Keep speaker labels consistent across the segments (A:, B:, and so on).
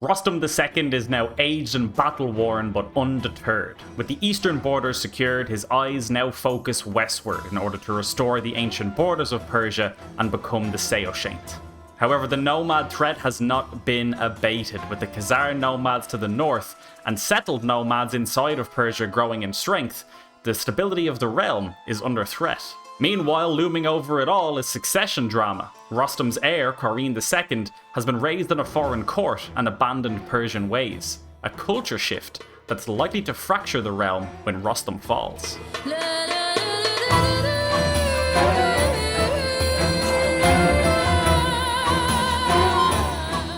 A: Rostam II is now aged and battle-worn but undeterred. With the eastern borders secured, his eyes now focus westward in order to restore the ancient borders of Persia and become the Saoshyant. However, the nomad threat has not been abated, with the Khazar nomads to the north and settled nomads inside of Persia growing in strength. The stability of the realm is under threat. Meanwhile, looming over it all is succession drama. Rostam's heir, Qarin II, has been raised in a foreign court and abandoned Persian ways. A culture shift that's likely to fracture the realm when Rostam falls.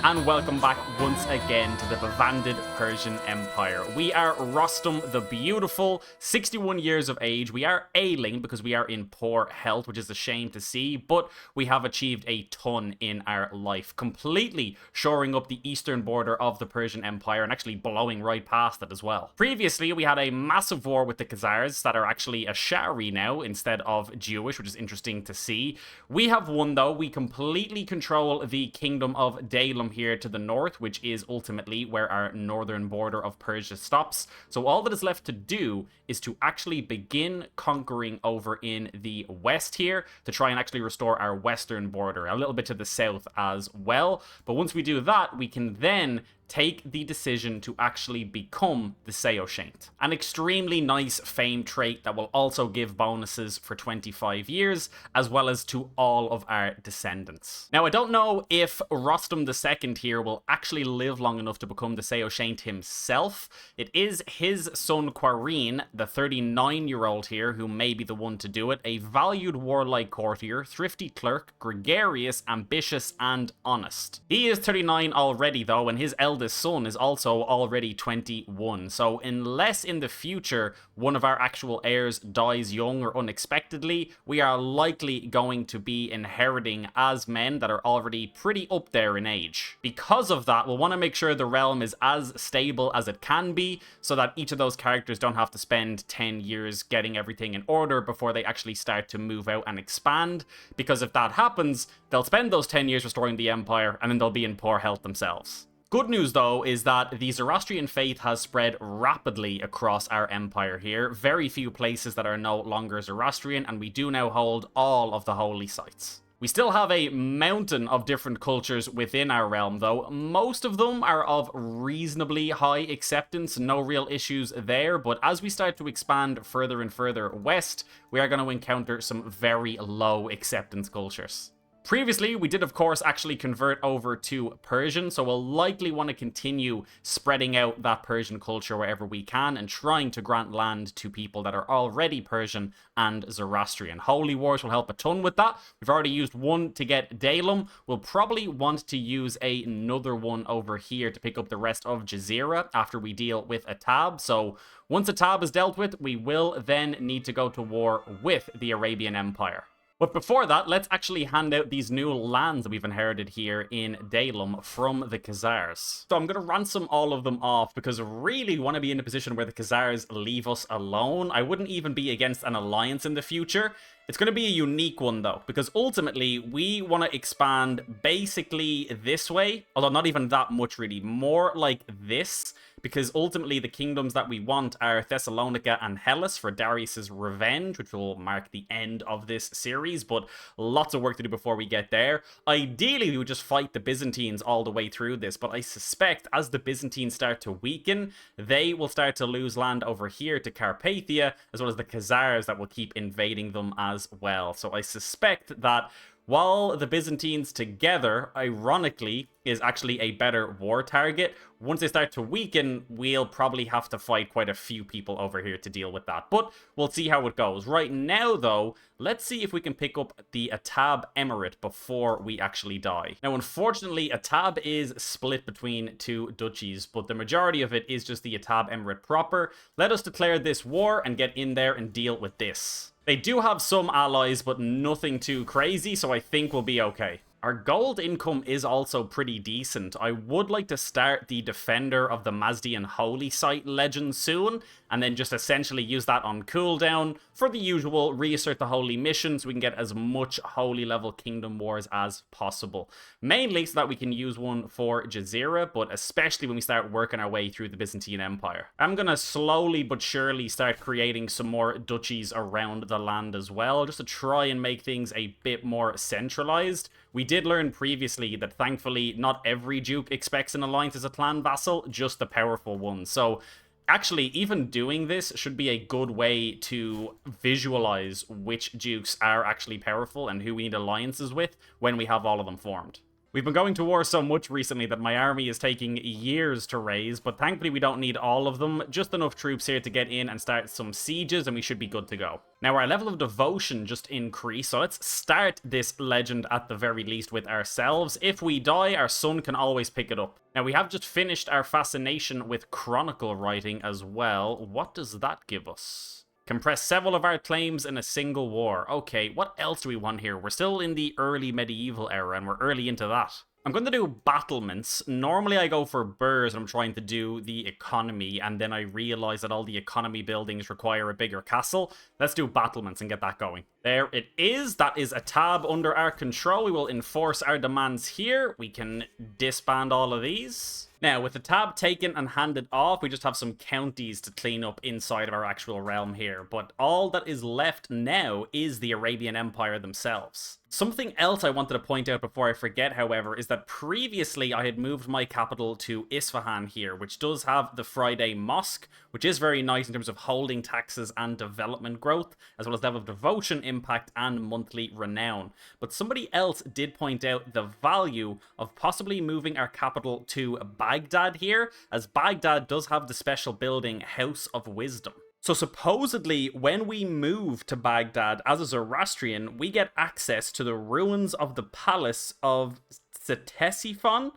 A: And welcome back once again to the bevanded Persian Empire. We are Rostam the Beautiful, 61 years of age. We are ailing because we are in poor health, which is a shame to see, but we have achieved a ton in our life, completely shoring up the eastern border of the Persian Empire and actually blowing right past it as well. Previously, we had a massive war with the Khazars that are actually Ashari now instead of Jewish, which is interesting to see. We have won though. We completely control the kingdom of Daylum here to the north, which is ultimately where our northern border of Persia stops. So all that is left to do is to actually begin conquering over in the west here to try and actually restore our western border, a little bit to the south as well. But once we do that, we can then take the decision to actually become the Saoshyant. An extremely nice fame trait that will also give bonuses for 25 years, as well as to all of our descendants. Now, I don't know if Rostam II here will actually live long enough to become the Saoshyant himself. It is his son Qarin, the 39-year-old here, who may be the one to do it. A valued warlike courtier, thrifty clerk, gregarious, ambitious, and honest. He is 39 already though, and his eldest son is also already 21, so unless in the future one of our actual heirs dies young or unexpectedly, we are likely going to be inheriting as men that are already pretty up there in age. Because of that, we'll want to make sure the realm is as stable as it can be, so that each of those characters don't have to spend 10 years getting everything in order before they actually start to move out and expand, because if that happens, they'll spend those 10 years restoring the empire and then they'll be in poor health themselves. Good news, though, is that the Zoroastrian faith has spread rapidly across our empire here. Very few places that are no longer Zoroastrian, and we do now hold all of the holy sites. We still have a mountain of different cultures within our realm, though. Most of them are of reasonably high acceptance, no real issues there, but as we start to expand further and further west, we are going to encounter some very low acceptance cultures. Previously, we did of course actually convert over to Persian, so we'll likely want to continue spreading out that Persian culture wherever we can and trying to grant land to people that are already Persian and Zoroastrian. Holy Wars will help a ton with that. We've already used one to get Daylum. We'll probably want to use another one over here to pick up the rest of Jazeera after we deal with Atab. So once Atab is dealt with, we will then need to go to war with the Arabian Empire. But before that, let's actually hand out these new lands that we've inherited here in Daylum from the Khazars. So I'm going to ransom all of them off because I really want to be in a position where the Khazars leave us alone. I wouldn't even be against an alliance in the future. It's going to be a unique one though, because ultimately we want to expand basically this way, although not even that much really, more like this, because ultimately the kingdoms that we want are Thessalonika and Hellas for Darius's Revenge, which will mark the end of this series, but lots of work to do before we get there. Ideally, we would just fight the Byzantines all the way through this, but I suspect as the Byzantines start to weaken, they will start to lose land over here to Carpathia, as well as the Khazars that will keep invading them as well. So I suspect that while the Byzantines together, ironically, is actually a better war target, once they start to weaken, we'll probably have to fight quite a few people over here to deal with that. But we'll see how it goes. Right now, though, let's see if we can pick up the Atab Emirate before we actually die. Now, unfortunately, Atab is split between two duchies, but the majority of it is just the Atab Emirate proper. Let us declare this war and get in there and deal with this. They do have some allies, but nothing too crazy, so I think we'll be okay. Our gold income is also pretty decent. I would like to start the Defender of the Mazdian Holy Site legend soon, and then just essentially use that on cooldown for the usual reassert the holy mission so we can get as much holy level kingdom wars as possible. Mainly so that we can use one for Jazeera, but especially when we start working our way through the Byzantine Empire. I'm gonna slowly but surely start creating some more duchies around the land as well, just to try and make things a bit more centralized. We did learn previously that thankfully not every duke expects an alliance as a clan vassal, just the powerful ones. So actually, even doing this should be a good way to visualize which dukes are actually powerful and who we need alliances with when we have all of them formed. We've been going to war so much recently that my army is taking years to raise, but thankfully we don't need all of them, just enough troops here to get in and start some sieges and we should be good to go. Now our level of devotion just increased, so let's start this legend at the very least with ourselves. If we die, our son can always pick it up. Now we have just finished our fascination with chronicle writing as well. What does that give us? Compress several of our claims in a single war. Okay, what else do we want here? We're still in the early medieval era, and we're early into that. I'm going to do battlements. Normally I go for burrs and I'm trying to do the economy, and then I realize that all the economy buildings require a bigger castle. Let's do battlements and get that going. There it is. That is a tab under our control. We will enforce our demands here. We can disband all of these. Now, with the tab taken and handed off, we just have some counties to clean up inside of our actual realm here. But all that is left now is the Arabian Empire themselves. Something else I wanted to point out before I forget, however, is that previously I had moved my capital to Isfahan here, which does have the Friday Mosque, which is very nice in terms of holding taxes and development growth, as well as level of devotion, impact, and monthly renown. But somebody else did point out the value of possibly moving our capital to Baghdad here, as Baghdad does have the special building House of Wisdom. So supposedly, when we move to Baghdad as a Zoroastrian, we get access to the ruins of the palace of Ctesiphon,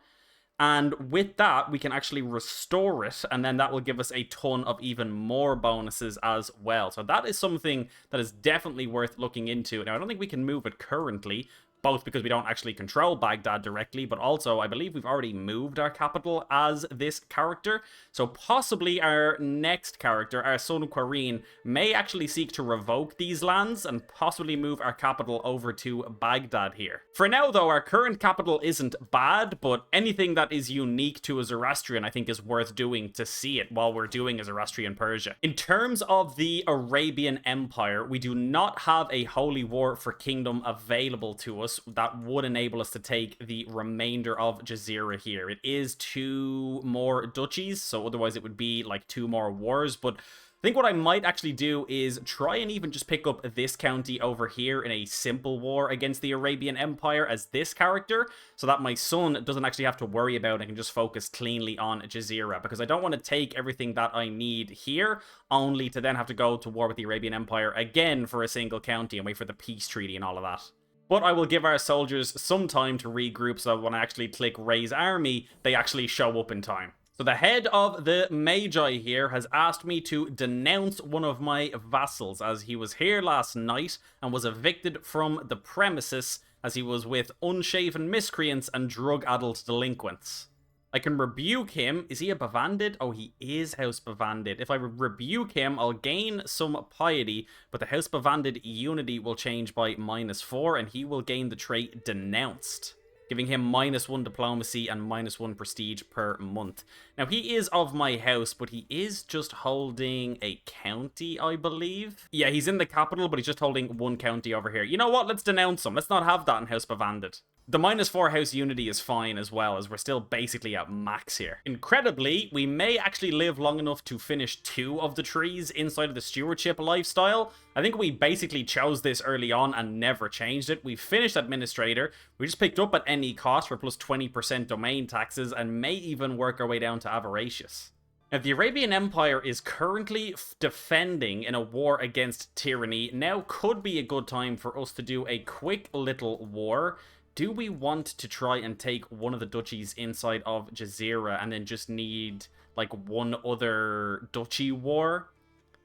A: and with that, we can actually restore it, and then that will give us a ton of even more bonuses as well. So that is something that is definitely worth looking into. Now, I don't think we can move it currently, both because we don't actually control Baghdad directly, but also I believe we've already moved our capital as this character. So possibly our next character, our son Qarin, may actually seek to revoke these lands and possibly move our capital over to Baghdad here. For now, though, our current capital isn't bad, but anything that is unique to a Zoroastrian I think is worth doing to see it while we're doing a Zoroastrian Persia. In terms of the Arabian Empire, we do not have a holy war for kingdom available to us that would enable us to take the remainder of Jazeera here. It is 2 more duchies, so otherwise it would be like 2 more wars, but I think what I might actually do is try and even just pick up this county over here in a simple war against the Arabian Empire as this character, so that my son doesn't actually have to worry about it and can just focus cleanly on Jazeera, because I don't want to take everything that I need here, only to then have to go to war with the Arabian Empire again for a single county and wait for the peace treaty and all of that. But I will give our soldiers some time to regroup so that when I actually click raise army, they actually show up in time. So the head of the Magi here has asked me to denounce one of my vassals, as he was here last night and was evicted from the premises as he was with unshaven miscreants and drug-addled delinquents. I can rebuke him. Is he a Bavandid? Oh, he is House Bavandid. If I rebuke him, I'll gain some piety, but the House Bavandid unity will change by -4, and he will gain the trait Denounced, giving him -1 diplomacy and -1 prestige per month. Now, he is of my house, but he is just holding a county, I believe. Yeah, he's in the capital, but he's just holding 1 county over here. You know what? Let's denounce him. Let's not have that in House Bavandid. The -4 house unity is fine as well, as we're still basically at max here. Incredibly, we may actually live long enough to finish 2 of the trees inside of the stewardship lifestyle. I think we basically chose this early on and never changed it. We finished administrator, we just picked up at any cost for plus 20% domain taxes, and may even work our way down to avaricious. Now, the Arabian Empire is currently defending in a war against tyranny. Now could be a good time for us to do a quick little war. Do we want to try and take one of the duchies inside of Jazeera and then just need like 1 other duchy war?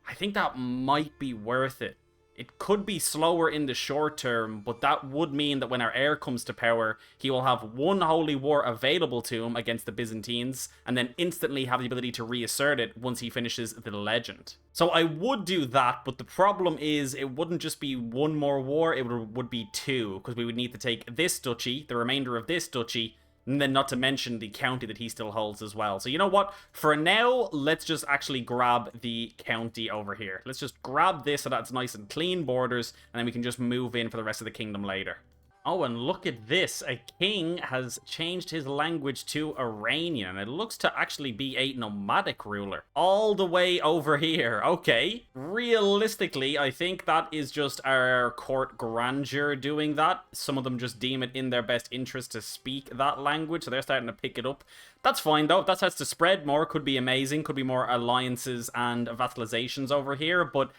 A: I think that might be worth it. It could be slower in the short term, but that would mean that when our heir comes to power, he will have one holy war available to him against the Byzantines, and then instantly have the ability to reassert it once he finishes the legend. So I would do that, but the problem is it wouldn't just be one more war, it would be two, because we would need to take this duchy, the remainder of this duchy, and then not to mention the county that he still holds as well. So you know what? For now, let's just actually grab the county over here. Let's just grab this so that's nice and clean borders, and then we can just move in for the rest of the kingdom later. Oh, and look at this. A king has changed his language to Iranian. It looks to actually be a nomadic ruler. All the way over here. Okay. Realistically, I think that is just our court grandeur doing that. Some of them just deem it in their best interest to speak that language, so they're starting to pick it up. That's fine, though. If that starts to spread more, could be amazing. Could be more alliances and vassalizations over here, but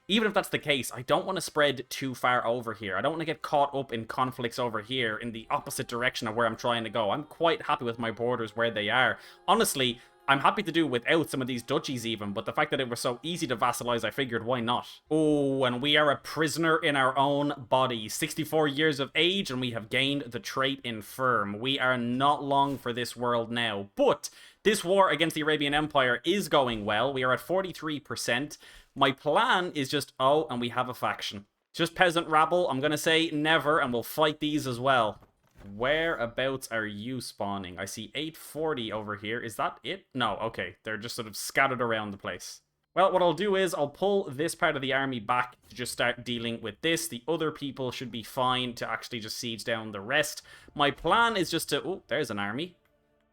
A: even if that's the case, I don't want to spread too far over here. I don't want to get caught up in conflicts over here in the opposite direction of where I'm trying to go. I'm quite happy with my borders where they are. Honestly, I'm happy to do without some of these duchies even, but the fact that it was so easy to vassalize, I figured, why not? Oh, and we are a prisoner in our own body. 64 years of age, and we have gained the trait Infirm. We are not long for this world now, but this war against the Arabian Empire is going well. We are at 43%. My plan is just, oh, and we have a faction. Just peasant rabble, I'm gonna say never, and we'll fight these as well. Whereabouts are you spawning? I see 840 over here. Is that it? No, okay. They're just sort of scattered around the place. Well, what I'll do is I'll pull this part of the army back to just start dealing with this. The other people should be fine to actually just siege down the rest. My plan is just to... Oh, there's an army.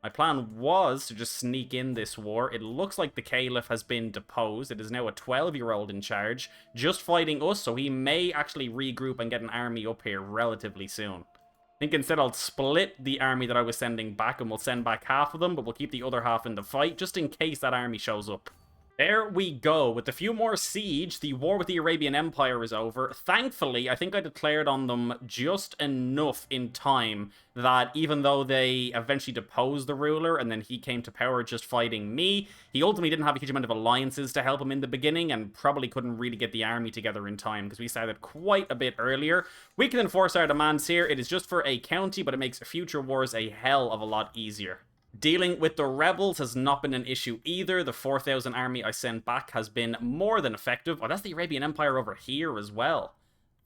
A: My plan was to just sneak in this war. It looks like the Caliph has been deposed. It is now a 12-year-old in charge, just fighting us, so he may actually regroup and get an army up here relatively soon. I think instead I'll split the army that I was sending back, and we'll send back half of them, but we'll keep the other half in the fight, just in case that army shows up. There we go. With a few more siege, the war with the Arabian Empire is over. Thankfully, I think I declared on them just enough in time that even though they eventually deposed the ruler and then he came to power just fighting me, he ultimately didn't have a huge amount of alliances to help him in the beginning and probably couldn't really get the army together in time because we started quite a bit earlier. We can enforce our demands here. It is just for a county, but it makes future wars a hell of a lot easier. Dealing with the rebels has not been an issue either. The 4,000 army I sent back has been more than effective. Oh, that's the Arabian Empire over here as well.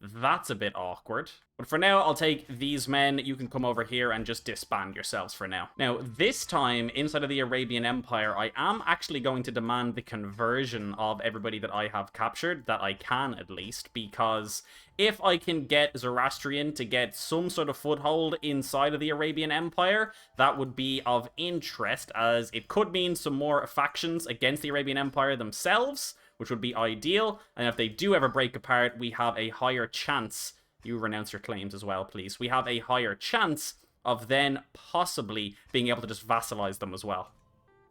A: That's a bit awkward. But for now, I'll take these men. You can come over here and just disband yourselves for now. Now, this time, inside of the Arabian Empire, I am actually going to demand the conversion of everybody that I have captured, that I can at least, because if I can get Zoroastrian to get some sort of foothold inside of the Arabian Empire, that would be of interest, as it could mean some more factions against the Arabian Empire themselves, which would be ideal. And if they do ever break apart, we have a higher chance. You renounce your claims as well, please. We have a higher chance of then possibly being able to just vassalize them as well.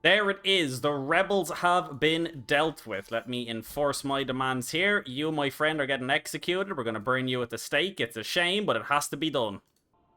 A: There it is. The rebels have been dealt with. Let me enforce my demands here. You, my friend, are getting executed. We're going to burn you at the stake. It's a shame, but it has to be done.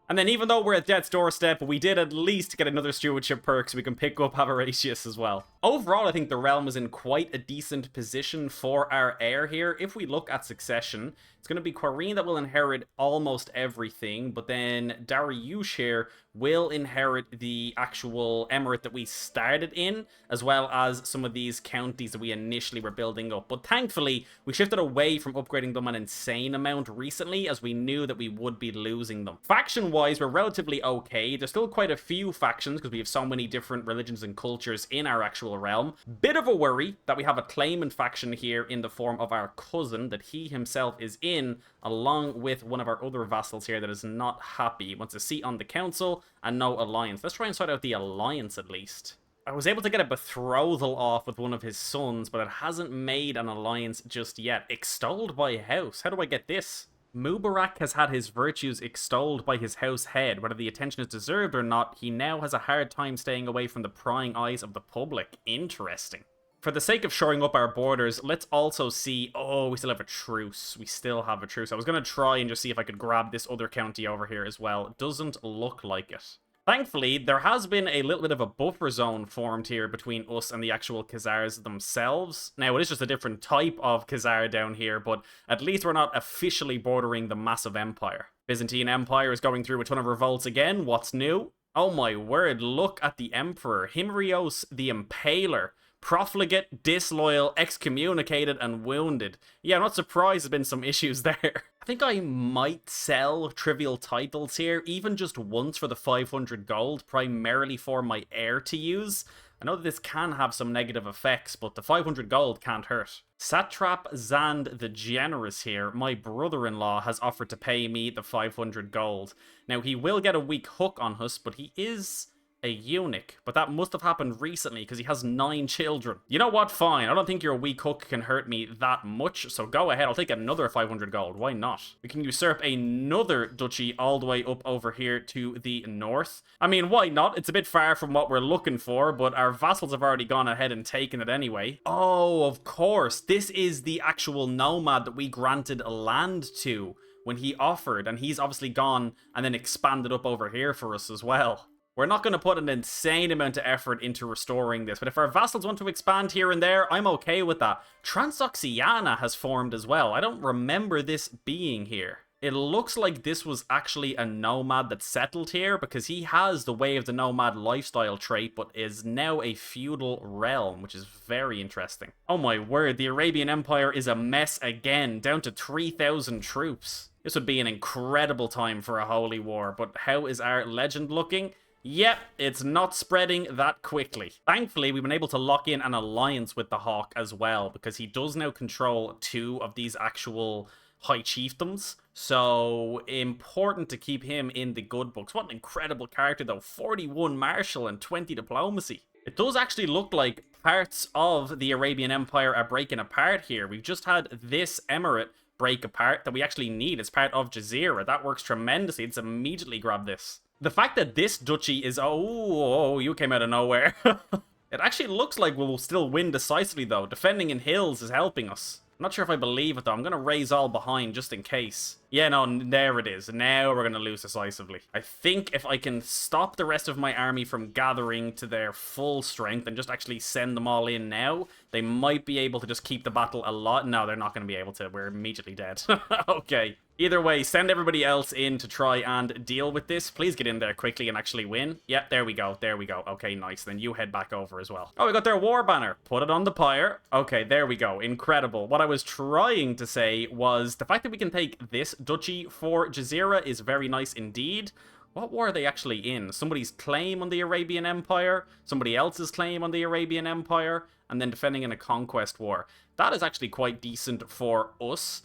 A: And then even though we're at death's doorstep, we did at least get another stewardship perk so we can pick up Avaricious as well. Overall, I think the realm is in quite a decent position for our heir here. If we look at succession, it's going to be Qarin that will inherit almost everything, but then Darius here will inherit the actual emirate that we started in, as well as some of these counties that we initially were building up. But thankfully, we shifted away from upgrading them an insane amount recently, as we knew that we would be losing them. Faction-wise, we're relatively okay. There's still quite a few factions, because we have so many different religions and cultures in our actual realm. Bit of a worry that we have a claimant faction here in the form of our cousin that he himself is in, along with one of our other vassals here that is not happy. He wants a seat on the council and no alliance. Let's try and sort out the alliance at least. I was able to get a betrothal off with one of his sons, but it hasn't made an alliance just yet. Extolled by house. How do I get this? Mubarak has had his virtues extolled by his house head. Whether the attention is deserved or not, he now has a hard time staying away from the prying eyes of the public. Interesting. For the sake of shoring up our borders, let's also see... Oh, we still have a truce. We still have a truce. I was going to try and just see if I could grab this other county over here as well. It doesn't look like it. Thankfully, there has been a little bit of a buffer zone formed here between us and the actual Khazars themselves. Now, it is just a different type of Khazar down here, but at least we're not officially bordering the massive empire. Byzantine Empire is going through a ton of revolts again. What's new? Oh my word, look at the Emperor. Himrios the Impaler. Profligate, disloyal, excommunicated, and wounded. Yeah, I'm not surprised there's been some issues there. I think I might sell trivial titles here, even just once for the 500 gold, primarily for my heir to use. I know that this can have some negative effects, but the 500 gold can't hurt. Satrap Zand the Generous here, my brother-in-law, has offered to pay me the 500 gold. Now, he will get a weak hook on us, but he is a eunuch, but that must have happened recently because he has 9 children. You know what? Fine. I don't think your weak hook can hurt me that much, so go ahead. I'll take another 500 gold. Why not? We can usurp another duchy all the way up over here to the north. I mean, why not? It's a bit far from what we're looking for, but our vassals have already gone ahead and taken it anyway. Oh, of course. This is the actual nomad that we granted land to when he offered, and he's obviously gone and then expanded up over here for us as well. We're not going to put an insane amount of effort into restoring this, but if our vassals want to expand here and there, I'm okay with that. Transoxiana has formed as well. I don't remember this being here. It looks like this was actually a nomad that settled here because he has the Way of the Nomad lifestyle trait, but is now a feudal realm, which is very interesting. Oh my word, the Arabian Empire is a mess again, down to 3,000 troops. This would be an incredible time for a holy war, but how is our legend looking? Yep, it's not spreading that quickly. Thankfully, we've been able to lock in an alliance with the Hawk as well, because he does now control 2 of these actual high chiefdoms. So, important to keep him in the good books. What an incredible character though. 41 martial and 20 diplomacy. It does actually look like parts of the Arabian Empire are breaking apart here. We've just had this emirate break apart that we actually need as part of Jazeera. That works tremendously. Let's immediately grab this. The fact that this duchy is... Oh, you came out of nowhere. It actually looks like we'll still win decisively, though. Defending in hills is helping us. I'm not sure if I believe it, though. I'm going to raise all behind just in case. Yeah, no, there it is. Now we're going to lose decisively. I think if I can stop the rest of my army from gathering to their full strength and just actually send them all in now, they might be able to just keep the battle a lot. No, they're not going to be able to. We're immediately dead. Okay. Either way, send everybody else in to try and deal with this. Please get in there quickly and actually win. Yep, there we go. There we go. Okay, nice. Then you head back over as well. Oh, we got their war banner. Put it on the pyre. Okay, there we go. Incredible. What I was trying to say was the fact that we can take this duchy for Jazeera is very nice indeed. What war are they actually in? Somebody's claim on the Arabian Empire, somebody else's claim on the Arabian Empire, and then defending in a conquest war. That is actually quite decent for us.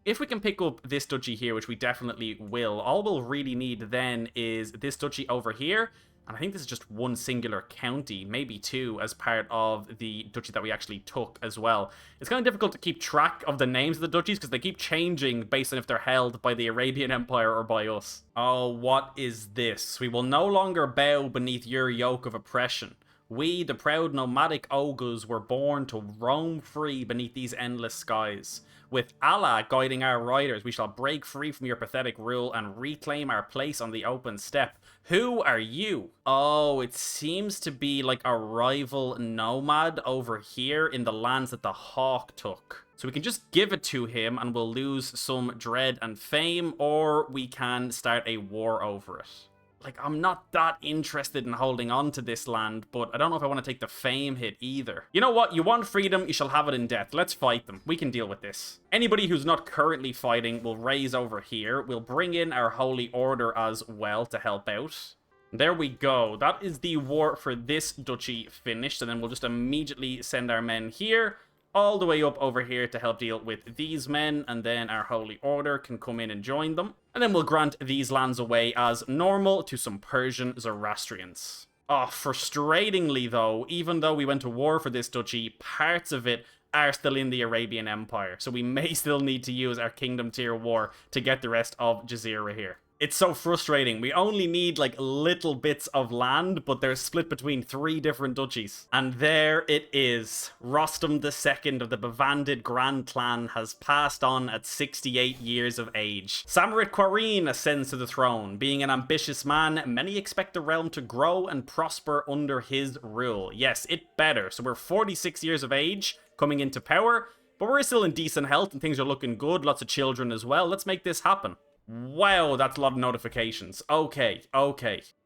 A: If we can pick up this duchy here, which we definitely will, all we'll really need then is this duchy over here. And I think this is just one singular county, maybe 2, as part of the duchy that we actually took as well. It's kind of difficult to keep track of the names of the duchies because they keep changing based on if they're held by the Arabian Empire or by us. Oh, what is this? We will no longer bow beneath your yoke of oppression. We, the proud nomadic Oghuz, were born to roam free beneath these endless skies. With Allah guiding our riders, we shall break free from your pathetic rule and reclaim our place on the open steppe. Who are you? Oh, it seems to be like a rival nomad over here in the lands that the Hawk took. So we can just give it to him and we'll lose some dread and fame, or we can start a war over it. Like, I'm not that interested in holding on to this land, but I don't know if I want to take the fame hit either. You know what? You want freedom, you shall have it in death. Let's fight them. We can deal with this. Anybody who's not currently fighting will raise over here. We'll bring in our Holy Order as well to help out. There we go. That is the war for this duchy finished, and then we'll just immediately send our men here, all the way up over here to help deal with these men, and then our Holy Order can come in and join them. And then we'll grant these lands away as normal to some Persian Zoroastrians. Oh, frustratingly though, even though we went to war for this duchy, parts of it are still in the Arabian Empire, so we may still need to use our Kingdom Tier War to get the rest of Jazeera here. It's so frustrating. We only need like little bits of land, but they're split between 3 different duchies. And there it is. Rostam II of the Bavandid Grand Clan has passed on at 68 years of age. Samarit Qarin ascends to the throne. Being an ambitious man, many expect the realm to grow and prosper under his rule. Yes, it better. So we're 46 years of age coming into power, but we're still in decent health and things are looking good. Lots of children as well. Let's make this happen. Wow, that's a lot of notifications. Okay.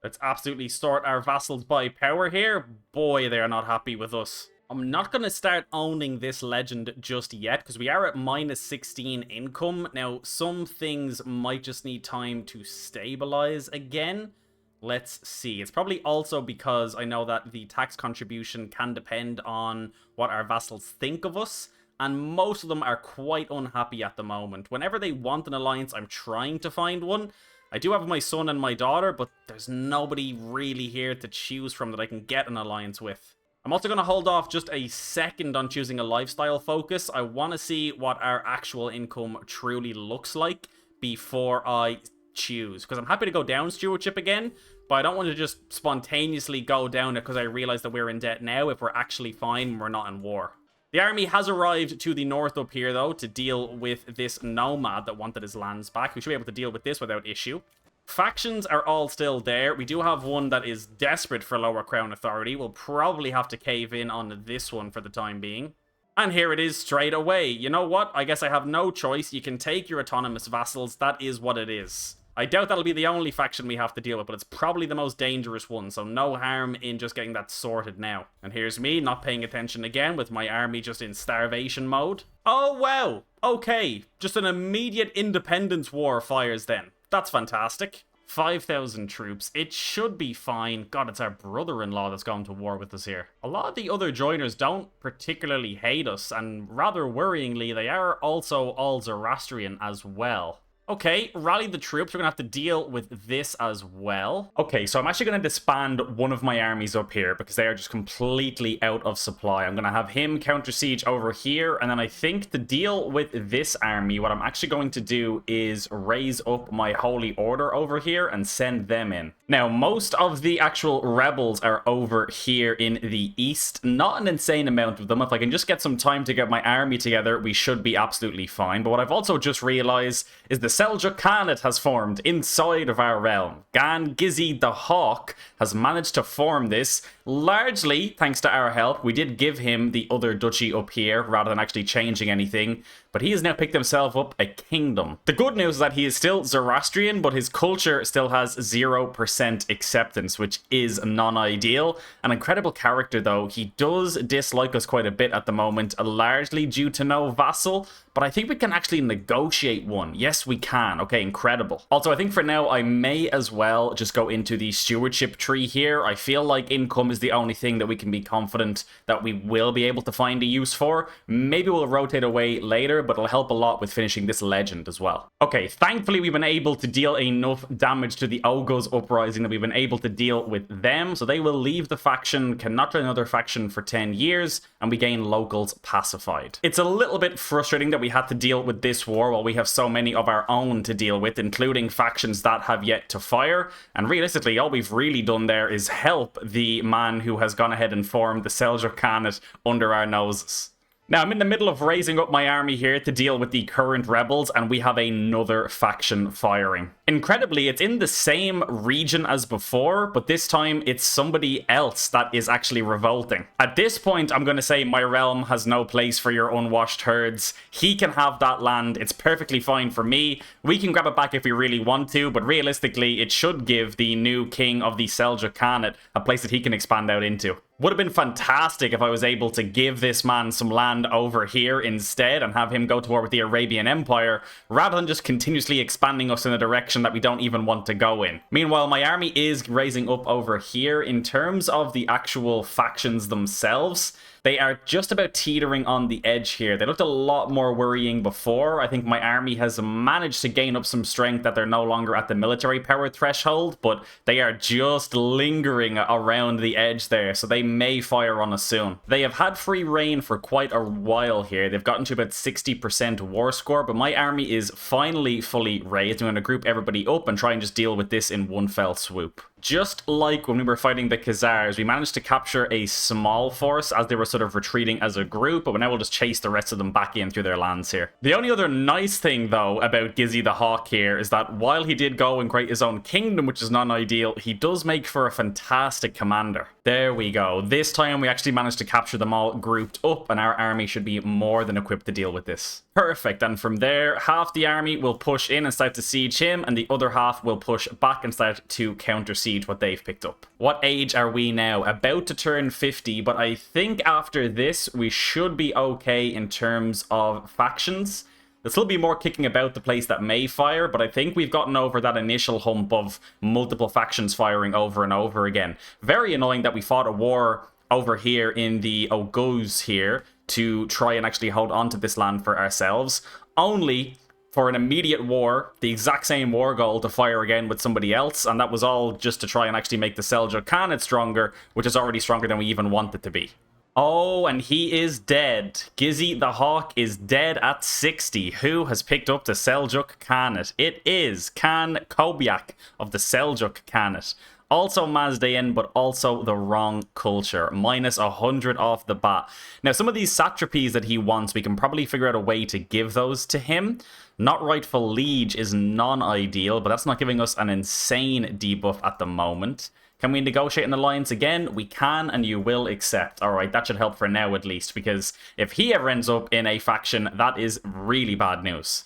A: Let's absolutely sort our vassals by power here. Boy, they are not happy with us. I'm not going to start owning this legend just yet because we are at minus 16 income. Now, some things might just need time to stabilize again. Let's see. It's probably also because I know that the tax contribution can depend on what our vassals think of us. And most of them are quite unhappy at the moment. Whenever they want an alliance, I'm trying to find one. I do have my son and my daughter, but there's nobody really here to choose from that I can get an alliance with. I'm also going to hold off just a second on choosing a lifestyle focus. I want to see what our actual income truly looks like before I choose. Because I'm happy to go down stewardship again, but I don't want to just spontaneously go down it because I realize that we're in debt now if we're actually fine when we're not in war. The army has arrived to the north up here, though, to deal with this nomad that wanted his lands back. We should be able to deal with this without issue. Factions are all still there. We do have one that is desperate for lower crown authority. We'll probably have to cave in on this one for the time being. And here it is straight away. You know what? I guess I have no choice. You can take your autonomous vassals. That is what it is. I doubt that'll be the only faction we have to deal with, but it's probably the most dangerous one, so no harm in just getting that sorted now. And here's me not paying attention again with my army just in starvation mode. Oh, wow. Okay, just an immediate independence war fires then. That's fantastic. 5,000 troops. It should be fine. God, it's our brother-in-law that's going to war with us here. A lot of the other joiners don't particularly hate us, and rather worryingly, they are also all Zoroastrian as well. Okay, rally the troops. We're going to have to deal with this as well. Okay, so I'm actually going to disband one of my armies up here because they are just completely out of supply. I'm going to have him counter siege over here. And then I think to deal with this army, what I'm actually going to do is raise up my Holy Order over here and send them in. Now, most of the actual rebels are over here in the east. Not an insane amount of them. If I can just get some time to get my army together, we should be absolutely fine. But what I've also just realized is the Seljuk Khanate has formed inside of our realm. Gan Gizi the Hawk has managed to form this, largely thanks to our help. We did give him the other duchy up here rather than actually changing anything, but he has now picked himself up a kingdom. The good news is that he is still Zoroastrian, but his culture still has 0% acceptance, which is non-ideal. An incredible character though. He does dislike us quite a bit at the moment, largely due to no vassal, but I think we can actually negotiate one. Yes, we can. Okay, incredible. Also, I think for now, I may as well just go into the stewardship tree here. I feel like income is the only thing that we can be confident that we will be able to find a use for. Maybe we'll rotate away later, but it'll help a lot with finishing this legend as well. Okay, thankfully, we've been able to deal enough damage to the Ogos uprising that we've been able to deal with them. So they will leave the faction, cannot join another faction for 10 years, and we gain locals pacified. It's a little bit frustrating that we had to deal with this war while we have so many of our own to deal with, including factions that have yet to fire. And realistically, all we've really done there is help the man who has gone ahead and formed the Seljuk Khanate under our noses. Now, I'm in the middle of raising up my army here to deal with the current rebels, and we have another faction firing. Incredibly, it's in the same region as before, but this time it's somebody else that is actually revolting. At this point, I'm going to say my realm has no place for your unwashed herds. He can have that land. It's perfectly fine for me. We can grab it back if we really want to, but realistically, it should give the new king of the Seljuk Khanate a place that he can expand out into. Would have been fantastic if I was able to give this man some land over here instead and have him go to war with the Arabian Empire rather than just continuously expanding us in a direction that we don't even want to go in. Meanwhile, my army is raising up over here. In terms of the actual factions themselves, they are just about teetering on the edge here. They looked a lot more worrying before. I think my army has managed to gain up some strength that they're no longer at the military power threshold, but they are just lingering around the edge there, so they may fire on us soon. They have had free reign for quite a while here. They've gotten to about 60% war score, but my army is finally fully raised. I'm going to group everybody everybody up and try and just deal with this in one fell swoop. Just like when we were fighting the Khazars, we managed to capture a small force as they were sort of retreating as a group, but now we'll just chase the rest of them back in through their lands here. The only other nice thing, though, about Gizzy the Hawk here is that while he did go and create his own kingdom, which is non-ideal, he does make for a fantastic commander. There we go. This time we actually managed to capture them all grouped up, and our army should be more than equipped to deal with this. Perfect, and from there, half the army will push in and start to siege him, and the other half will push back and start to counter-siege what they've picked up. What age are we now? About to turn 50, but I think after this, we should be okay in terms of factions. There'll still be more kicking about the place that may fire, but I think we've gotten over that initial hump of multiple factions firing over and over again. Very annoying that we fought a war over here in the Oguz here to try and actually hold on to this land for ourselves, only for an immediate war, the exact same war goal to fire again with somebody else, and that was all just to try and actually make the Seljuk Khanate stronger, which is already stronger than we even want it to be. Oh, and he is dead. Gizzy the Hawk is dead at 60. Who has picked up the Seljuk Khanate? It is Khan Kobyak of the Seljuk Khanate. Also Mazdaean, but also the wrong culture. Minus 100 off the bat. Now, some of these satrapies that he wants, we can probably figure out a way to give those to him. Not rightful liege is non-ideal, but that's not giving us an insane debuff at the moment. Can we negotiate an alliance again? We can, and you will accept. Alright, that should help for now at least, because if he ever ends up in a faction, that is really bad news.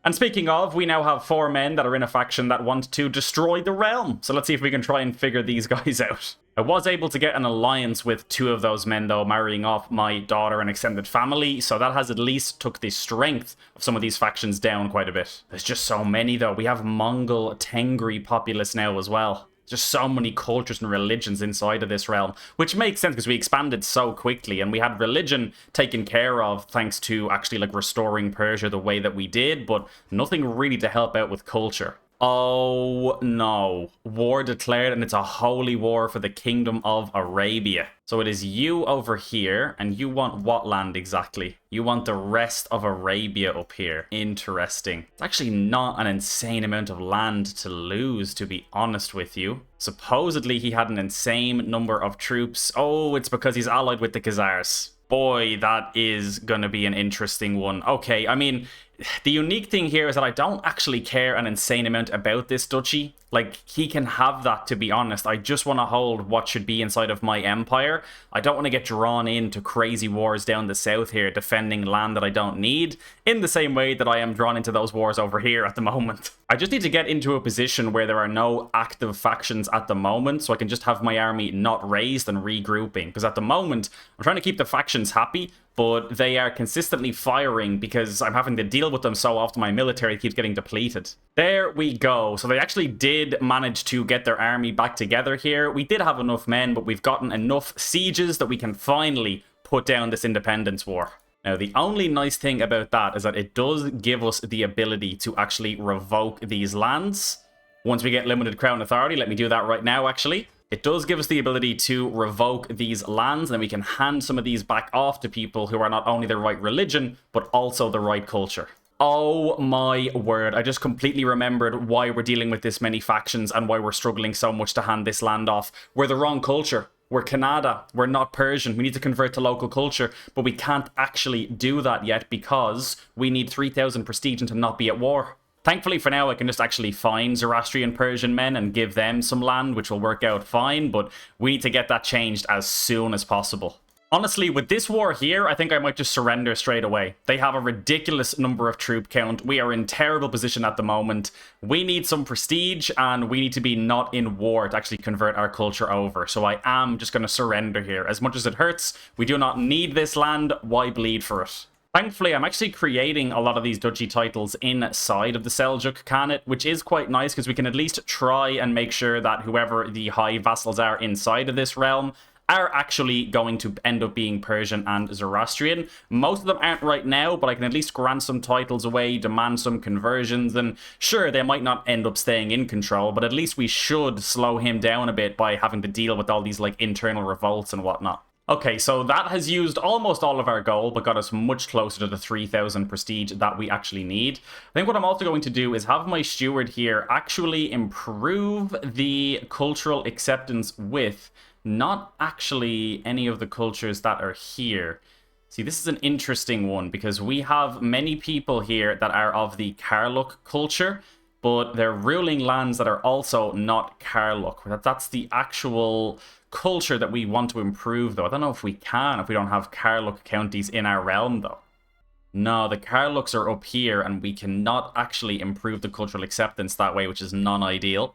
A: And speaking of, we now have 4 men that are in a faction that want to destroy the realm. So let's see if we can try and figure these guys out. I was able to get an alliance with 2 of those men, though, marrying off my daughter and extended family. So that has at least took the strength of some of these factions down quite a bit. There's just so many, though. We have Mongol Tengri populace now as well. Just so many cultures and religions inside of this realm, which makes sense because we expanded so quickly and we had religion taken care of thanks to actually like restoring Persia the way that we did, but nothing really to help out with culture. Oh no, war declared, and it's a holy war for the Kingdom of Arabia. So it is you over here, and you want what land exactly? You want the rest of Arabia up here. Interesting. It's actually not an insane amount of land to lose, to be honest with you. Supposedly he had an insane number of troops. Oh, it's because he's allied with the Khazars. Boy, that is gonna be an interesting one. Okay, I mean, the unique thing here is that I don't actually care an insane amount about this duchy. Like, he can have that, to be honest. I just want to hold what should be inside of my empire. I don't want to get drawn into crazy wars down the south here, defending land that I don't need, in the same way that I am drawn into those wars over here at the moment. I just need to get into a position where there are no active factions at the moment, so I can just have my army not raised and regrouping. Because at the moment, I'm trying to keep the factions happy, but they are consistently firing because I'm having to deal with them so often my military keeps getting depleted. There we go. So they actually did manage to get their army back together here. We did have enough men, but we've gotten enough sieges that we can finally put down this independence war. Now, the only nice thing about that is that it does give us the ability to actually revoke these lands. Once we get limited crown authority, let me do that right now, actually. It does give us the ability to revoke these lands, and then we can hand some of these back off to people who are not only the right religion, but also the right culture. Oh my word, I just completely remembered why we're dealing with this many factions and why we're struggling so much to hand this land off. We're the wrong culture. We're Kannada. We're not Persian. We need to convert to local culture, but we can't actually do that yet because we need 3,000 prestige and to not be at war. Thankfully, for now, I can just actually find Zoroastrian Persian men and give them some land, which will work out fine, but we need to get that changed as soon as possible. Honestly, with this war here, I think I might just surrender straight away. They have a ridiculous number of troop count. We are in terrible position at the moment. We need some prestige, and we need to be not in war to actually convert our culture over. So I am just going to surrender here. As much as it hurts, we do not need this land. Why bleed for it? Thankfully, I'm actually creating a lot of these duchy titles inside of the Seljuk Khanate, which is quite nice because we can at least try and make sure that whoever the high vassals are inside of this realm are actually going to end up being Persian and Zoroastrian. Most of them aren't right now, but I can at least grant some titles away, demand some conversions, and sure, they might not end up staying in control, but at least we should slow him down a bit by having to deal with all these like internal revolts and whatnot. Okay, so that has used almost all of our gold, but got us much closer to the 3,000 prestige that we actually need. I think what I'm also going to do is have my steward here actually improve the cultural acceptance with not actually any of the cultures that are here. See, this is an interesting one because we have many people here that are of the Karluk culture, but they're ruling lands that are also not Karluk. That's the actual culture that we want to improve, though. I don't know if we can, if we don't have Karluk counties in our realm, though. No, the Karluks are up here, and we cannot actually improve the cultural acceptance that way, which is non-ideal.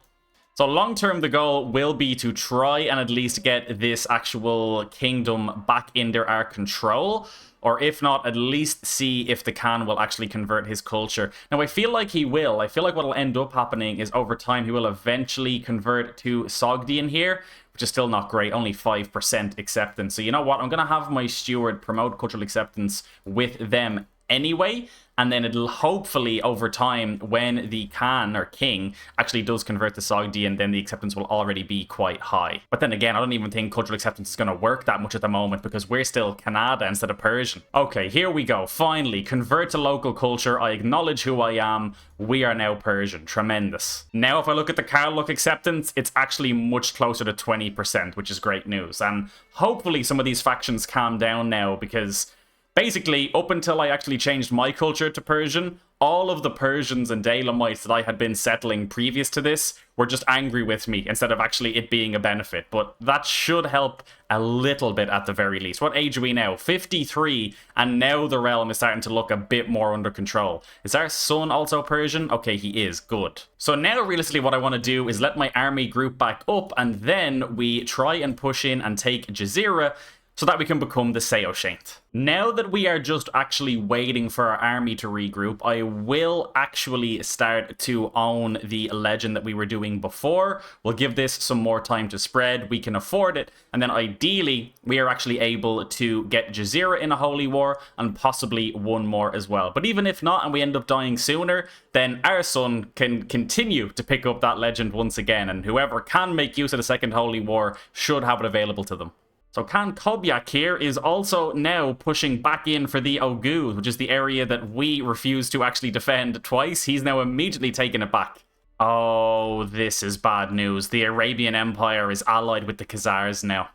A: So long-term, the goal will be to try and at least get this actual kingdom back under our control, or if not, at least see if the Khan will actually convert his culture. Now, I feel like he will. I feel like what will end up happening is over time he will eventually convert to Sogdian here, which is still not great, only 5% acceptance. So you know what? I'm going to have my steward promote cultural acceptance with them anyway, and then it'll hopefully over time, when the Khan or king actually does convert to Sogdian, then the acceptance will already be quite high. But then again, I don't even think cultural acceptance is going to work that much at the moment because we're still Khanate instead of Persian. Okay, here we go. Finally, convert to local culture. I acknowledge who I am. We are now Persian. Tremendous. Now, if I look at the Karluk acceptance, it's actually much closer to 20%, which is great news. And hopefully some of these factions calm down now because basically, up until I actually changed my culture to Persian, all of the Persians and Daylamites that I had been settling previous to this were just angry with me instead of actually it being a benefit. But that should help a little bit at the very least. What age are we now? 53, and now the realm is starting to look a bit more under control. Is our son also Persian? Okay, he is. Good. So now, realistically, what I want to do is let my army group back up, and then we try and push in and take Jazeera, so that we can become the Saoshyant. Now that we are just actually waiting for our army to regroup, I will actually start to own the legend that we were doing before. We'll give this some more time to spread. We can afford it. And then ideally, we are actually able to get Jazeera in a holy war and possibly one more as well. But even if not, and we end up dying sooner, then our son can continue to pick up that legend once again. And whoever can make use of the second holy war should have it available to them. So Khan Kobyak here is also now pushing back in for the Oghuz, which is the area that we refused to actually defend twice. He's now immediately taking it back. Oh, this is bad news. The Arabian Empire is allied with the Khazars now.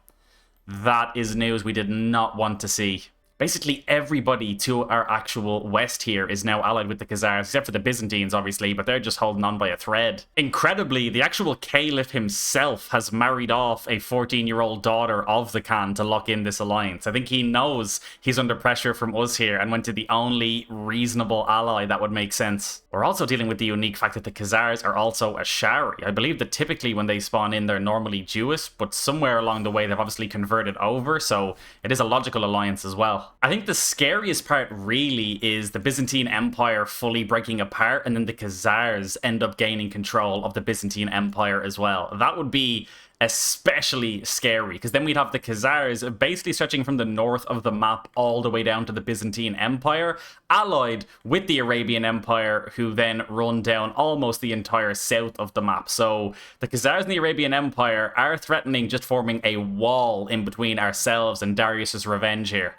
A: That is news we did not want to see. Basically, everybody to our actual west here is now allied with the Khazars, except for the Byzantines, obviously, but they're just holding on by a thread. Incredibly, the actual Caliph himself has married off a 14-year-old daughter of the Khan to lock in this alliance. I think he knows he's under pressure from us here and went to the only reasonable ally that would make sense. We're also dealing with the unique fact that the Khazars are also Ashari. I believe that typically when they spawn in, they're normally Jewish, but somewhere along the way they've obviously converted over, so it is a logical alliance as well. I think the scariest part really is the Byzantine Empire fully breaking apart and then the Khazars end up gaining control of the Byzantine Empire as well. That would be especially scary because then we'd have the Khazars basically stretching from the north of the map all the way down to the Byzantine Empire, allied with the Arabian Empire, who then run down almost the entire south of the map. So the Khazars and the Arabian Empire are threatening just forming a wall in between ourselves and Darius's Revenge here.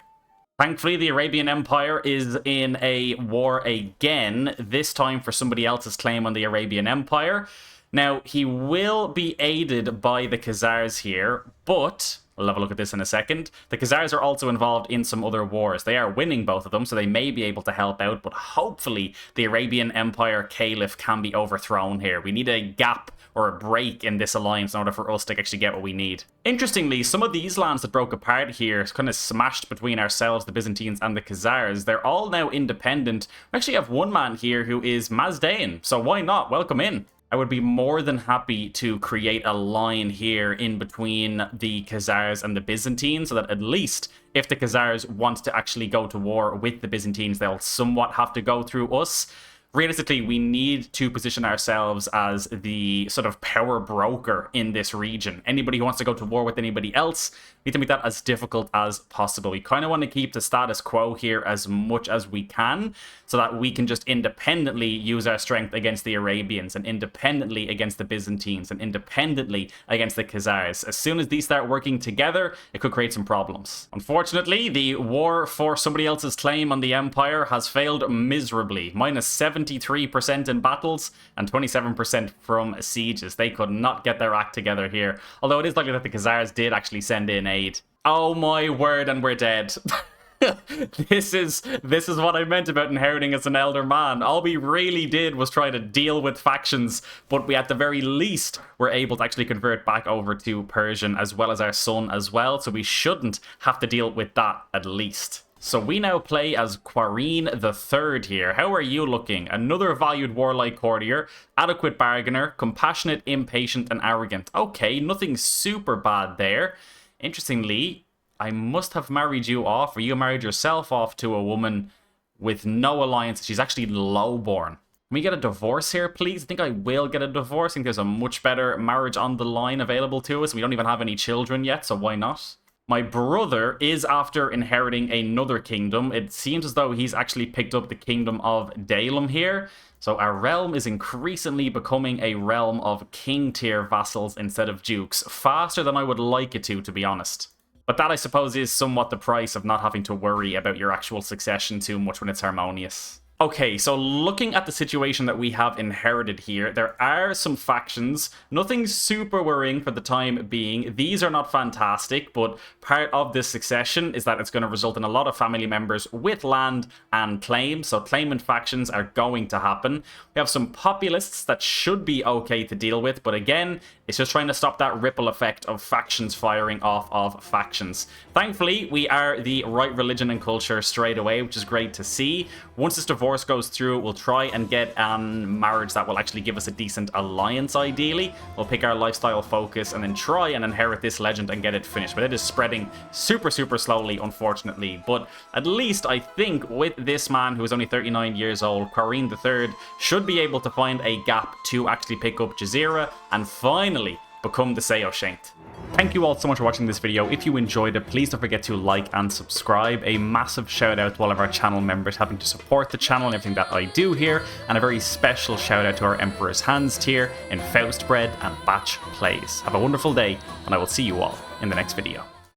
A: Thankfully, the Arabian Empire is in a war again, this time for somebody else's claim on the Arabian Empire. Now, he will be aided by the Khazars here, but we'll have a look at this in a second. The Khazars are also involved in some other wars. They are winning both of them, so they may be able to help out, but hopefully the Arabian Empire Caliph can be overthrown here. We need a gap or a break in this alliance in order for us to actually get what we need. Interestingly, some of these lands that broke apart here, kind of smashed between ourselves, the Byzantines, and the Khazars, they're all now independent. We actually have one man here who is Mazdaean, so why not? Welcome in. I would be more than happy to create a line here in between the Khazars and the Byzantines, so that at least if the Khazars want to actually go to war with the Byzantines, they'll somewhat have to go through us. realistically, we need to position ourselves as the sort of power broker in this region. Anybody who wants to go to war with anybody else, need to make that as difficult as possible. We kind of want to keep the status quo here as much as we can, so that we can just independently use our strength against the Arabians, and independently against the Byzantines, and independently against the Khazars. As soon as these start working together, it could create some problems. Unfortunately, the war for somebody else's claim on the empire has failed miserably. Minus 73% in battles and 27% from sieges. They could not get their act together here. Although it is likely that the Khazars did actually send in aid. Oh my word, and we're dead. This is what I meant about inheriting as an elder man. All we really did was try to deal with factions, but we at the very least were able to actually convert back over to Persian, as well as our son as well, so we shouldn't have to deal with that at least. So we now play as Qarin III here. How are you looking? Another valued warlike courtier, adequate bargainer, compassionate, impatient, and arrogant. Okay, nothing super bad there. Interestingly, I must have married you off, or you married yourself off to a woman with no alliance. She's actually lowborn. Can we get a divorce here, please? I think I will get a divorce. I think there's a much better marriage on the line available to us. We don't even have any children yet, so why not? My brother is after inheriting another kingdom. It seems as though he's actually picked up the kingdom of Dalem here. So our realm is increasingly becoming a realm of king-tier vassals instead of dukes. Faster than I would like it to be honest. But that, I suppose, is somewhat the price of not having to worry about your actual succession too much when it's harmonious. Okay, so looking at the situation that we have inherited here, there are some factions. Nothing super worrying for the time being. These are not fantastic, but part of this succession is that it's going to result in a lot of family members with land and claim. So claimant factions are going to happen. We have some populists that should be okay to deal with, but again, it's just trying to stop that ripple effect of factions firing off of factions. Thankfully, we are the right religion and culture straight away, which is great to see. Once this divorce goes through, we'll try and get a marriage that will actually give us a decent alliance, ideally. We'll pick our lifestyle focus and then try and inherit this legend and get it finished. But it is spreading super slowly, unfortunately. But at least I think with this man, who is only 39 years old, Qarin III, should be able to find a gap to actually pick up Jazeera and finally become the Saoshyant. Thank you all so much for watching this video. If you enjoyed it, please don't forget to like and subscribe. A massive shout out to all of our channel members helping to support the channel and everything that I do here. And a very special shout out to our Emperor's Hands tier in Faustbread and Batch Plays. Have a wonderful day, and I will see you all in the next video.